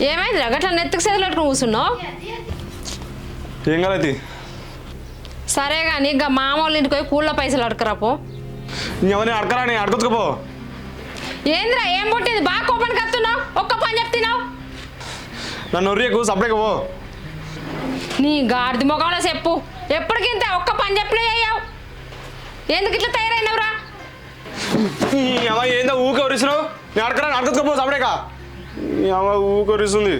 ఏమైంది గట్లా నెత్తికి చేతులు పెట్టుకుని కూర్చున్నావు? ఏం కాలేదు. సరే కానీ ఇంకా మామూలు ఇంటికి పోయి కూళ్ళ పైసలు అడకరాపో. ఎవరిని అడకరా, నేను అడగొచ్చుకోపో. ఏంద్రా ఏం పుట్టింది? బాగా కోపానికి వస్తున్నావు, ఒక్క పని చెప్తున్నావు. నన్ను ఒర్రియకు, సపరేట్గా పో. నీ గాడిది మొఖంలో చెప్పు, ఎప్పటికింత ఒక్క పని చెప్పినా అయ్యావు. ఎందుకు ఇట్లా తయారైనవురా? ఈ అమ్మ ఏందో ఊకే ఒరిసినావు. నేను అడకరా, అడగొచ్చుకోపో సపరేట్గా. ఈ అమ్మ ఊకే ఒరిస్తుంది.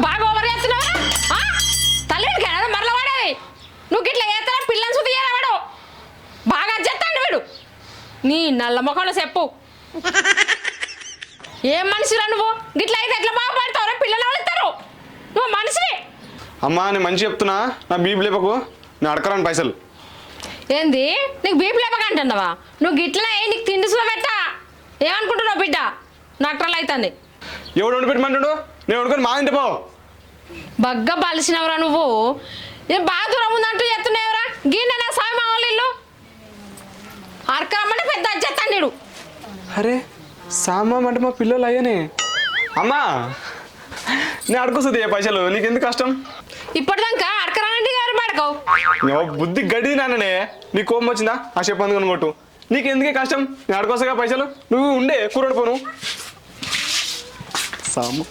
బాగా ఓవర్ చేస్తున్నావురా. తల్లికి మరల వాడేది నువ్వు ఇట్లా చేస్తారా? పిల్లని శుద్ధి చేయవాడు బాగా చేస్తాడు వీడు. నీ నల్ల మొఖంలో చెప్పు, ఏం మనిషిరా నువ్వు? గిట్లా అయితే ఎట్లా బాగుపడతావురా? పిల్లలు ఎవరిస్తారు? నువ్వు మనిషివి. అమ్మా నేను మంచి చెప్తున్నా, నా బీపీ లేపకు. నేను అడకరాను పైసలు. ఏంది నీకు బీపీ లేపకంటున్నావా? నువ్వు గిట్లా నీకు తిండి సుఖ పెట్టా ఏమనుకుంటున్నావు బిడ్డ? డాక్టర్లు అవుతుంది. ఎవడు వండి పెట్టమంటాడు? నేను వండుకొని మా ఇంటి పో. బగ్గ బలిసినవరా నువ్వు. ఏం బాగా దూరం ఉందంటూ చెప్తున్నావురా? గిన్నె నా సాయి మా వాళ్ళు ఇల్లు అరకరమ్మంటే పెద్ద అజ్జెత్తాడు. అరే సామా అంటే మా పిల్లలు అయ్యనే. అమ్మా నేను అడుకొస్తుంది ఏ పైసలు, నీకెందుకు కష్టం? ఇప్పటిదాకా అడకరానంటే గారు పడకవు. బుద్ధి గడి నాన్ననే. నీ కోపం వచ్చిందా? ఆ చెప్పు అందుకని కొట్టు. నీకెందుకే కష్టం? నేను అడుకొస్తాగా పైసలు. నువ్వు ఉండే కూరడు పోను. సాము